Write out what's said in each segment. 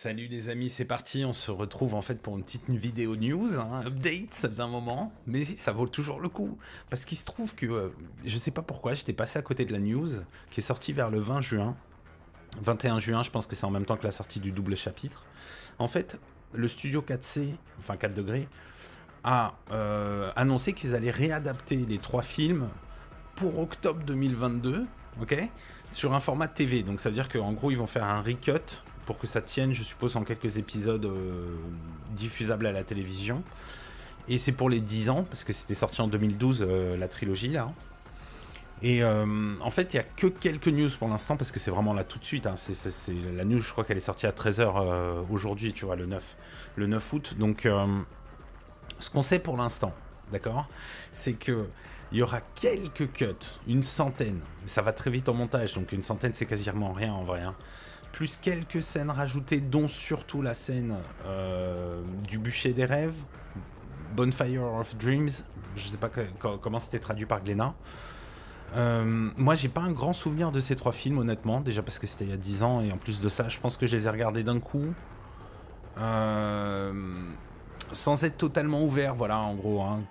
Salut les amis, c'est parti, on se retrouve en fait pour une petite vidéo news, hein, update, ça faisait un moment, mais ça vaut toujours le coup, parce qu'il se trouve que, je sais pas pourquoi, j'étais passé à côté de la news, qui est sortie vers le 20 juin, 21 juin, je pense que c'est en même temps que la sortie du double chapitre. En fait, le studio 4C, enfin 4 degrés, a annoncé qu'ils allaient réadapter les 3 films pour octobre 2022, ok, sur un format TV. Donc ça veut dire qu'en gros ils vont faire un recut pour que ça tienne, je suppose, en quelques épisodes diffusables à la télévision. Et c'est pour les 10 ans, parce que c'était sorti en 2012, la trilogie là. Et en fait, il n'y a que quelques news pour l'instant, parce que c'est vraiment là tout de suite. Hein. C'est la news, je crois qu'elle est sortie à 13 h aujourd'hui, tu vois, le 9 août. Donc, ce qu'on sait pour l'instant, d'accord, c'est que il y aura quelques cuts, une centaine. Ça va très vite en montage, donc une centaine, c'est quasiment rien en vrai. Hein. Plus quelques scènes rajoutées, dont surtout la scène du bûcher des rêves, Bonfire of Dreams. Je sais pas comment c'était traduit par Glénat. Moi, j'ai pas un grand souvenir de ces 3 films, honnêtement. Déjà parce que c'était il y a 10 ans, et en plus de ça, je pense que je les ai regardés d'un coup. Sans être totalement ouvert, voilà, en gros, hein,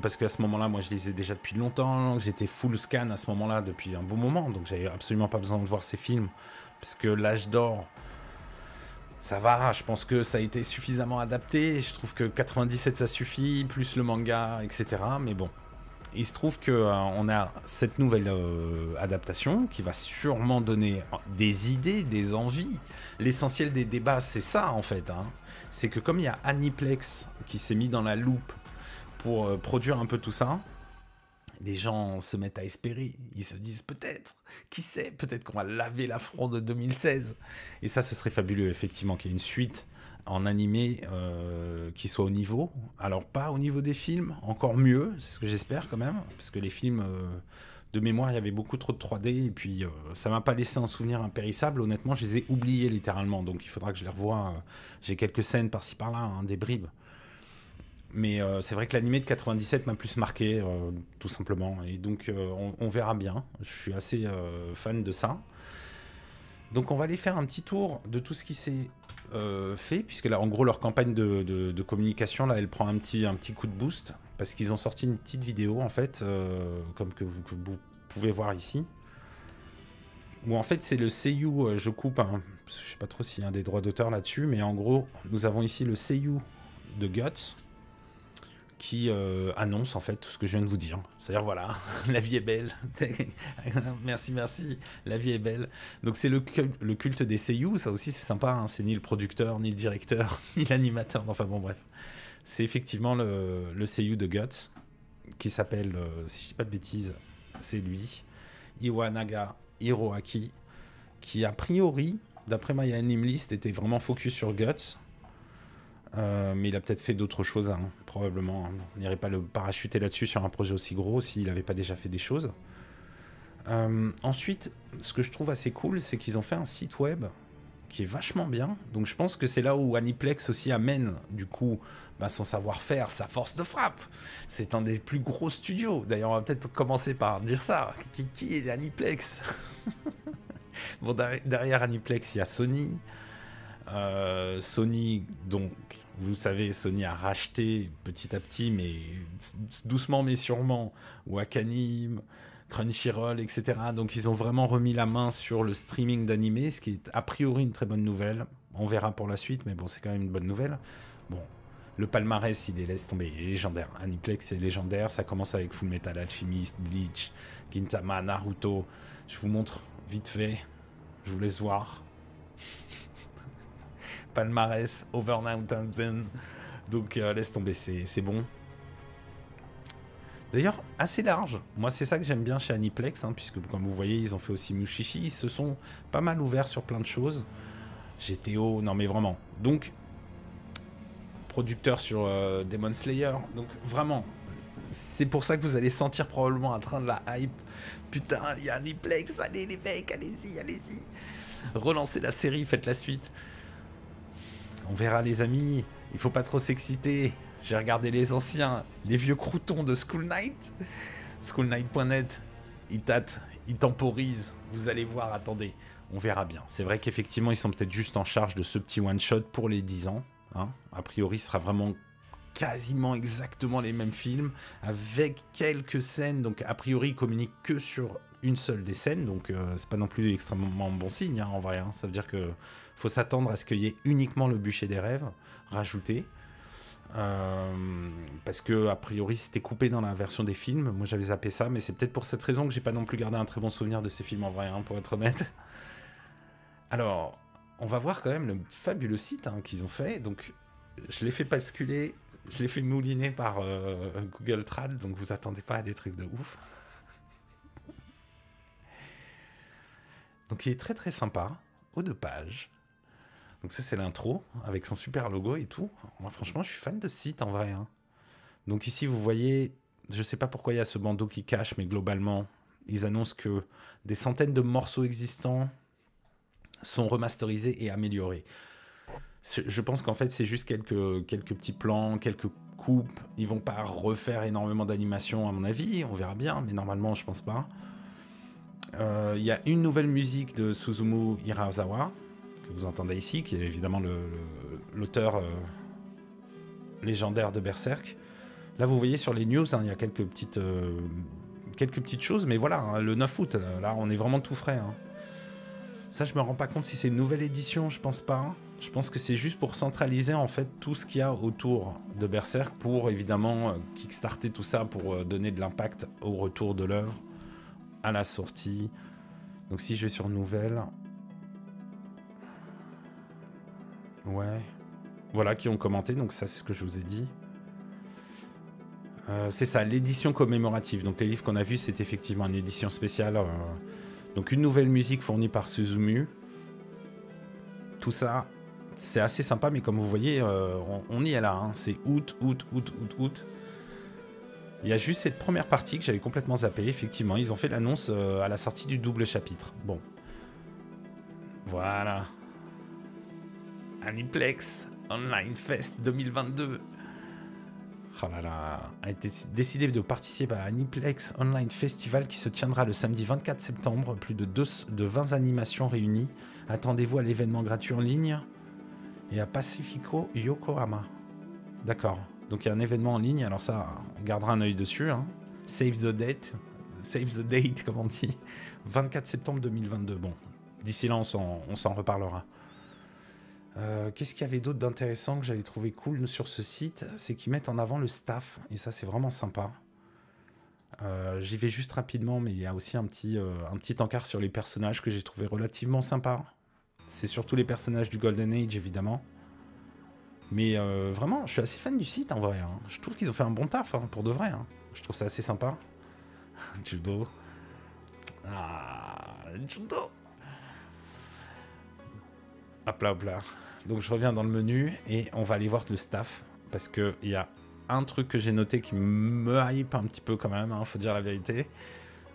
parce qu'à ce moment-là, moi, je les ai déjà depuis longtemps, j'étais full scan à ce moment-là depuis un bon moment, donc j'avais absolument pas besoin de voir ces films, parce que l'âge d'or, ça va, je pense que ça a été suffisamment adapté, je trouve que 97 ça suffit, plus le manga, etc., mais bon. Il se trouve que on a cette nouvelle adaptation qui va sûrement donner des idées, des envies. L'essentiel des débats, c'est ça en fait. Hein. C'est que comme il y a Aniplex qui s'est mis dans la loupe pour produire un peu tout ça, les gens se mettent à espérer. Ils se disent peut-être, qui sait, peut-être qu'on va laver l'affront de 2016. Et ça, ce serait fabuleux, effectivement, qu'il y ait une suite en animé qui soit au niveau. Alors, pas au niveau des films, encore mieux, c'est ce que j'espère quand même, parce que les films, de mémoire, il y avait beaucoup trop de 3D, et puis ça m'a pas laissé un souvenir impérissable. Honnêtement, je les ai oubliés littéralement, donc il faudra que je les revoie. J'ai quelques scènes par-ci par-là, hein, des bribes. Mais c'est vrai que l'animé de 97 m'a plus marqué, tout simplement. Et donc, on verra bien. Je suis assez fan de ça. Donc, on va aller faire un petit tour de tout ce qui s'est fait, puisque là, en gros, leur campagne de communication, là, elle prend un petit coup de boost, parce qu'ils ont sorti une petite vidéo, en fait, comme que vous pouvez voir ici, où en fait, c'est le seiyuu, je coupe, hein, parce que je sais pas trop s'il y a des droits d'auteur là-dessus, mais en gros, nous avons ici le seiyuu de Guts, qui annonce en fait tout ce que je viens de vous dire. C'est-à-dire voilà, la vie est belle. Merci, merci. La vie est belle. Donc c'est le culte des seiyuu, ça aussi c'est sympa. Hein. C'est ni le producteur, ni le directeur, ni l'animateur. Enfin bon bref. C'est effectivement le seiyuu de Guts, qui s'appelle, si je dis pas de bêtises, c'est lui, Iwanaga Hiroaki, qui a priori, d'après My Anime List, était vraiment focus sur Guts. Mais il a peut-être fait d'autres choses, hein, probablement. Hein. On n'irait pas le parachuter là-dessus sur un projet aussi gros s'il n'avait pas déjà fait des choses. Ensuite, ce que je trouve assez cool, c'est qu'ils ont fait un site web qui est vachement bien. Donc je pense que c'est là où Aniplex aussi amène, du coup, bah, son savoir-faire, sa force de frappe. C'est un des plus gros studios. D'ailleurs, on va peut-être commencer par dire ça. Qui est Aniplex? Bon, derrière Aniplex, il y a Sony. Sony, donc, vous savez, Sony a racheté petit à petit, mais doucement mais sûrement, Wakanim, Crunchyroll, etc. Donc ils ont vraiment remis la main sur le streaming d'animé, ce qui est a priori une très bonne nouvelle. On verra pour la suite, mais bon, c'est quand même une bonne nouvelle. Bon, le palmarès, il est laisse tomber, il est légendaire. Aniplex est légendaire, ça commence avec Full Metal Alchemist, Bleach, Gintama, Naruto. Je vous montre vite fait, je vous laisse voir. Palmarès, Overnight. Donc laisse tomber, c'est bon. D'ailleurs, assez large. Moi, c'est ça que j'aime bien chez Aniplex, hein, puisque comme vous voyez, ils ont fait aussi Mushishi. Ils se sont pas mal ouverts sur plein de choses. GTO, non mais vraiment. Donc, producteur sur Demon Slayer. Donc, vraiment, c'est pour ça que vous allez sentir probablement un train de la hype. Putain, il y a Aniplex, allez les mecs, allez-y, allez-y. Relancez la série, faites la suite. On verra les amis, il faut pas trop s'exciter. J'ai regardé les anciens, les vieux croutons de School Knight. Schoolknight.net, ils tâtent, ils temporisent. Vous allez voir, attendez. On verra bien. C'est vrai qu'effectivement, ils sont peut-être juste en charge de ce petit one-shot pour les 10 ans. Hein. A priori, ce sera vraiment quasiment exactement les mêmes films, avec quelques scènes. Donc, a priori, ils communiquent que sur une seule des scènes. Donc, c'est pas non plus extrêmement bon signe, hein, en vrai. Hein. Ça veut dire qu'il faut s'attendre à ce qu'il y ait uniquement le bûcher des rêves rajouté. Parce que a priori c'était coupé dans la version des films. Moi j'avais zappé ça, mais c'est peut-être pour cette raison que j'ai pas non plus gardé un très bon souvenir de ces films en vrai, hein, pour être honnête. Alors, on va voir quand même le fabuleux site hein, qu'ils ont fait. Donc, je l'ai fait basculer, je l'ai fait mouliner par Google Trad, donc vous attendez pas à des trucs de ouf. Donc, il est très très sympa, aux 2 pages. Donc ça c'est l'intro, avec son super logo et tout. Moi franchement je suis fan de ce site en vrai. Hein. Donc ici vous voyez, je sais pas pourquoi il y a ce bandeau qui cache, mais globalement ils annoncent que des centaines de morceaux existants sont remasterisés et améliorés. Je pense qu'en fait c'est juste quelques petits plans, quelques coupes. Ils vont pas refaire énormément d'animations à mon avis, on verra bien, mais normalement je pense pas. Il y a une nouvelle musique de Suzumu Hirasawa, que vous entendez ici, qui est évidemment l'auteur légendaire de Berserk. Là, vous voyez sur les news, hein, il y a quelques petites choses, mais voilà, hein, le 9 août, là, on est vraiment tout frais. Hein. Ça, je me rends pas compte si c'est une nouvelle édition, je pense pas. Je pense que c'est juste pour centraliser, en fait, tout ce qu'il y a autour de Berserk, pour, évidemment, kickstarter tout ça, pour donner de l'impact au retour de l'œuvre, à la sortie. Donc, si je vais sur Nouvelles... Ouais, voilà qui ont commenté, donc ça c'est ce que je vous ai dit. C'est ça, l'édition commémorative. Donc les livres qu'on a vus, c'est effectivement une édition spéciale. Donc une nouvelle musique fournie par Suzumu. Tout ça, c'est assez sympa, mais comme vous voyez, on y est là. Hein. C'est août. Il y a juste cette première partie que j'avais complètement zappée. Effectivement, ils ont fait l'annonce à la sortie du double chapitre. Bon. Voilà. Aniplex Online Fest 2022. Oh là là, a été décidé de participer à Aniplex Online Festival qui se tiendra le samedi 24 septembre. Plus de 20 animations réunies. Attendez-vous à l'événement gratuit en ligne et à Pacifico Yokohama. D'accord. Donc il y a un événement en ligne. Alors ça, on gardera un œil dessus. Hein. Save the date, comme on dit. 24 septembre 2022. Bon, d'ici là, on s'en reparlera. Qu'est-ce qu'il y avait d'autre d'intéressant que j'avais trouvé cool sur ce site? C'est qu'ils mettent en avant le staff, et ça c'est vraiment sympa. J'y vais juste rapidement, mais il y a aussi un petit encart sur les personnages que j'ai trouvé relativement sympa. C'est surtout les personnages du Golden Age évidemment. Mais vraiment, je suis assez fan du site en vrai. Hein. Je trouve qu'ils ont fait un bon taf, hein, pour de vrai. Hein. Je trouve ça assez sympa. Judo. Ah, Judo. Hop là, hop là. Donc je reviens dans le menu et on va aller voir le staff. Parce qu'il y a un truc que j'ai noté qui me hype un petit peu quand même, hein, faut dire la vérité.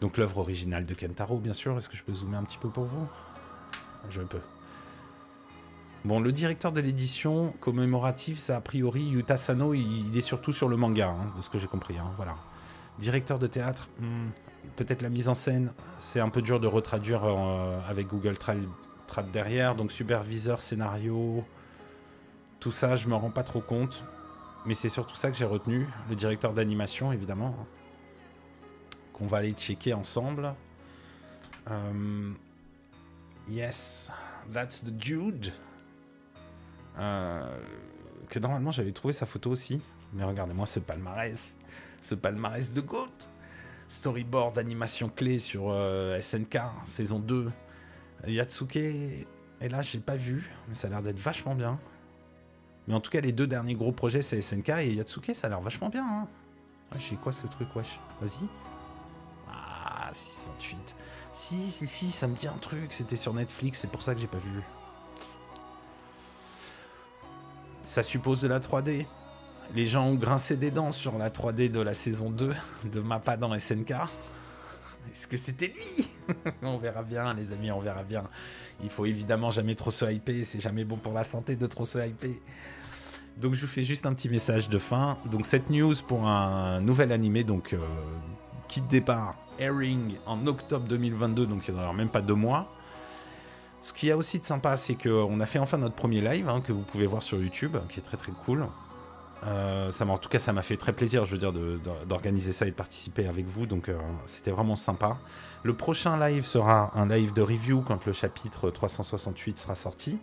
Donc l'œuvre originale de Kentaro, bien sûr. Est-ce que je peux zoomer un petit peu pour vous? Je peux. Bon, le directeur de l'édition commémorative, c'est a priori Yuta Sano, il est surtout sur le manga, hein, de ce que j'ai compris. Hein, voilà. Directeur de théâtre, peut-être la mise en scène, c'est un peu dur de retraduire avec Google Trad derrière. Donc superviseur, scénario, tout ça, je me rends pas trop compte. Mais c'est surtout ça que j'ai retenu. Le directeur d'animation, évidemment, qu'on va aller checker ensemble. Yes, that's the dude. Que normalement j'avais trouvé sa photo aussi. Mais regardez-moi ce palmarès. Ce palmarès de GOAT. Storyboard, animation clé sur SNK, saison 2. Yatsuke, et là j'ai pas vu, mais ça a l'air d'être vachement bien. Mais en tout cas les deux derniers gros projets c'est SNK et Yatsuke, ça a l'air vachement bien. Hein. Ouais, j'ai quoi ce truc, wesh? Vas-y. Ah, 608. Si, ça me dit un truc, c'était sur Netflix, c'est pour ça que j'ai pas vu. Ça suppose de la 3D. Les gens ont grincé des dents sur la 3D de la saison 2 de Mappa dans SNK. Est-ce que c'était lui? On verra bien, les amis, on verra bien. Il faut évidemment jamais trop se hyper, c'est jamais bon pour la santé de trop se hyper. Donc je vous fais juste un petit message de fin. Donc cette news pour un nouvel animé, donc kit départ, airing en octobre 2022, donc il n'y en aura même pas 2 mois. Ce qu'il y a aussi de sympa, c'est qu'on a fait enfin notre premier live, hein, que vous pouvez voir sur YouTube, qui est très très cool. En tout cas, ça m'a fait très plaisir, je veux dire, d'organiser ça et de participer avec vous, donc c'était vraiment sympa. Le prochain live sera un live de review quand le chapitre 368 sera sorti.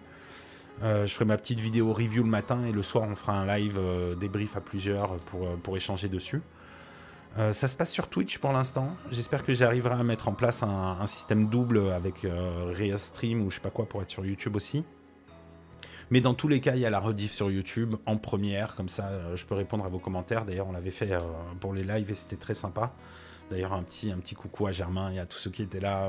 Je ferai ma petite vidéo review le matin et le soir on fera un live débrief à plusieurs pour échanger dessus. Ça se passe sur Twitch pour l'instant. J'espère que j'arriverai à mettre en place un système double avec Restream ou je sais pas quoi pour être sur YouTube aussi. Mais dans tous les cas, il y a la rediff sur YouTube en première, comme ça je peux répondre à vos commentaires. D'ailleurs, on l'avait fait pour les lives et c'était très sympa. D'ailleurs, un petit coucou à Germain et à tous ceux qui étaient là,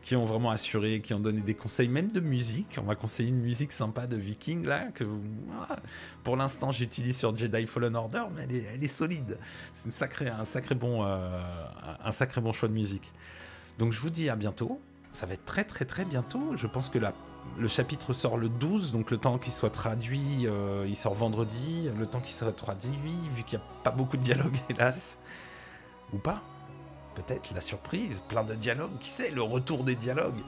qui ont vraiment assuré, qui ont donné des conseils, même de musique. On m'a conseillé une musique sympa de Viking, là, que pour l'instant j'utilise sur Jedi Fallen Order, mais elle est solide. C'est un sacré bon choix de musique. Donc je vous dis à bientôt. Ça va être très très très bientôt. Je pense que le chapitre sort le 12, donc le temps qu'il soit traduit, il sort vendredi. Le temps qu'il soit traduit, vu qu'il n'y a pas beaucoup de dialogue, hélas. Ou pas. Peut-être la surprise, plein de dialogues. Qui sait, le retour des dialogues.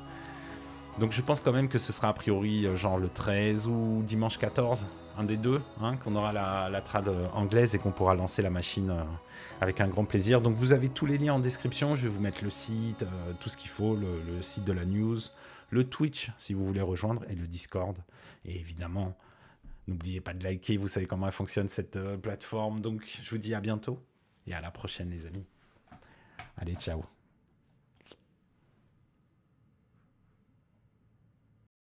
Donc je pense quand même que ce sera a priori genre le 13 ou dimanche 14, un des deux, hein, qu'on aura la trad anglaise et qu'on pourra lancer la machine avec un grand plaisir. Donc vous avez tous les liens en description, je vais vous mettre le site, tout ce qu'il faut, le site de la news, le Twitch si vous voulez rejoindre et le Discord. Et évidemment, n'oubliez pas de liker, vous savez comment elle fonctionne cette plateforme. Donc je vous dis à bientôt et à la prochaine les amis. Allez, ciao.